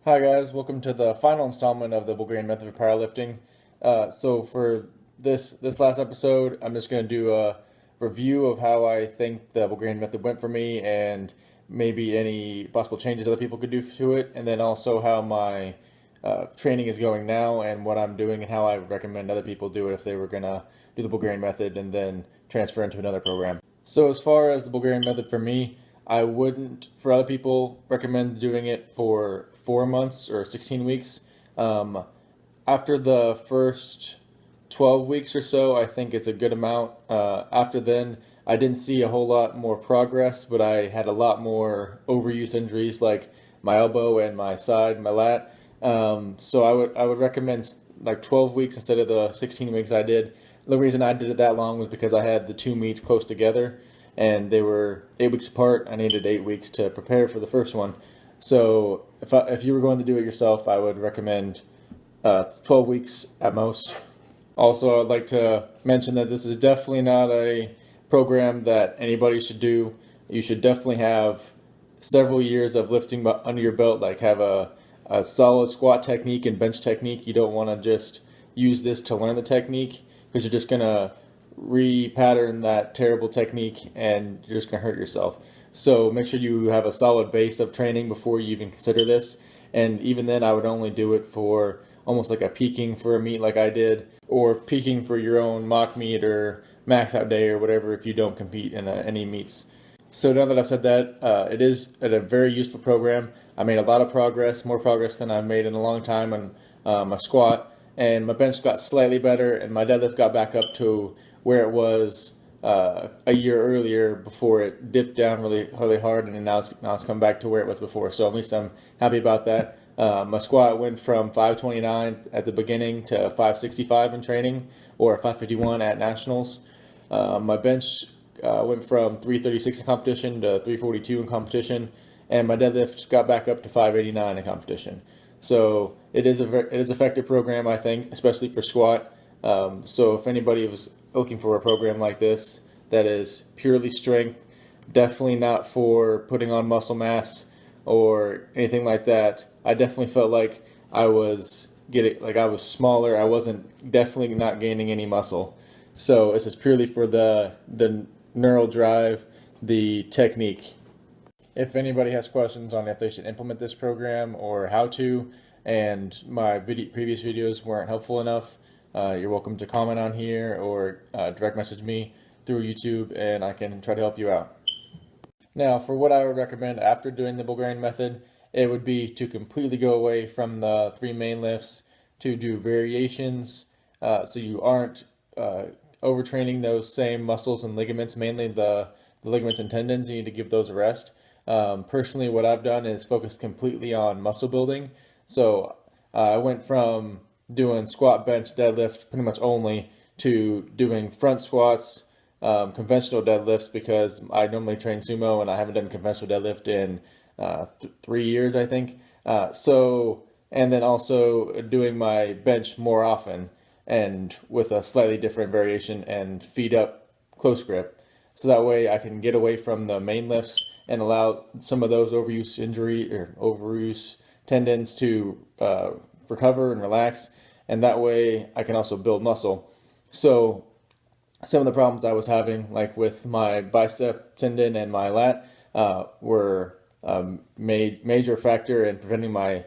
Hi guys, welcome to the final installment of the Bulgarian Method of Powerlifting. So for this last episode, I'm just going to do a review of how I think the Bulgarian Method went for me and maybe any possible changes other people could do to it, and then also how my training is going now and what I'm doing and how I recommend other people do it if they were going to do the Bulgarian Method and then transfer into another program. So as far as the Bulgarian Method for me, I wouldn't, for other people, recommend doing it for 4 months or 16 weeks. After the first 12 weeks or so, I think it's a good amount. After then, I didn't see a whole lot more progress, but I had a lot more overuse injuries like my elbow and my side, my lat. So I would recommend like 12 weeks instead of the 16 weeks I did. The reason I did it that long was because I had the two meets close together and they were 8 weeks apart. I needed 8 weeks to prepare for the first one. So if you were going to do it yourself, I would recommend 12 weeks at most. Also, I'd like to mention that this is definitely not a program that anybody should do. You should definitely have several years of lifting under your belt, like have a solid squat technique and bench technique. You don't want to just use this to learn the technique because you're just going to repattern that terrible technique and you're just going to hurt yourself. So make sure you have a solid base of training before you even consider this. And even then, I would only do it for almost like a peaking for a meet like I did, or peaking for your own mock meet or max out day or whatever if you don't compete in any meets. So now that I've said that, it is a very useful program. I made a lot of progress, more progress than I've made in a long time on my squat, and my bench got slightly better, and my deadlift got back up to where it was a year earlier before it dipped down really hard, and now it's come back to where it was before. So at least I'm happy about that. My squat went from 529 at the beginning to 565 in training, or 551 at nationals. My bench went from 336 in competition to 342 in competition, and my deadlift got back up to 589 in competition. So it is effective program, I think, especially for squat. So if anybody was looking for a program like this that is purely strength, definitely not for putting on muscle mass or anything like that. I definitely felt like I was smaller. I wasn't definitely not gaining any muscle. So this is purely for the neural drive, the technique. If anybody has questions on if they should implement this program or how to, and my previous videos weren't helpful enough, you're welcome to comment on here or direct message me through YouTube and I can try to help you out. Now, for what I would recommend after doing the Bulgarian Method, it would be to completely go away from the three main lifts to do variations so you aren't overtraining those same muscles and ligaments, mainly the ligaments and tendons. You need to give those a rest. Personally, what I've done is focus completely on muscle building. So I went from doing squat, bench, deadlift pretty much only to doing front squats, conventional deadlifts because I normally train sumo and I haven't done conventional deadlift in 3 years, I think. And then also doing my bench more often and with a slightly different variation and feet up close grip. So that way I can get away from the main lifts and allow some of those overuse tendons to recover and relax. And that way I can also build muscle. So some of the problems I was having, like with my bicep tendon and my lat, were a major factor in preventing my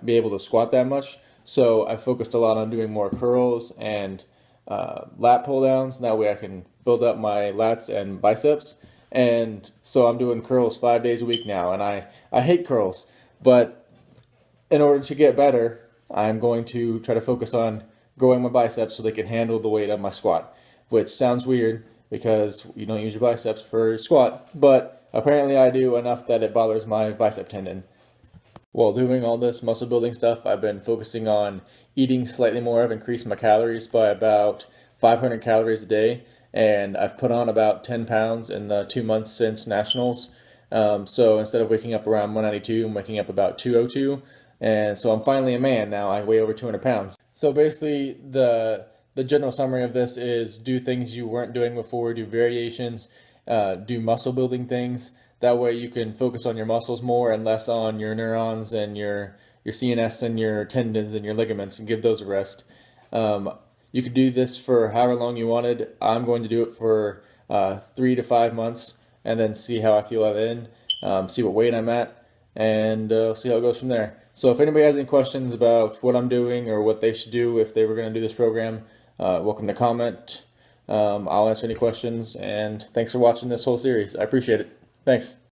be able to squat that much. So I focused a lot on doing more curls and lat pull downs. That way I can build up my lats and biceps. And so I'm doing curls 5 days a week now, and I hate curls, but in order to get better, I'm going to try to focus on growing my biceps so they can handle the weight of my squat, which sounds weird because you don't use your biceps for squat, but apparently I do enough that it bothers my bicep tendon. While doing all this muscle building stuff, I've been focusing on eating slightly more. I've increased my calories by about 500 calories a day, and I've put on about 10 pounds in the 2 months since nationals. So instead of waking up around 192, I'm waking up about 202. And so I'm finally a man now. I weigh over 200 pounds. So basically, the general summary of this is do things you weren't doing before, do variations, do muscle building things. That way you can focus on your muscles more and less on your neurons and your CNS and your tendons and your ligaments and give those a rest. You could do this for however long you wanted. I'm going to do it for 3 to 5 months and then see how I feel at the end, see what weight I'm at, and see how it goes from there. So if anybody has any questions about what I'm doing or what they should do if they were going to do this program, welcome to comment. I'll answer any questions, and thanks for watching this whole series. I appreciate it. Thanks.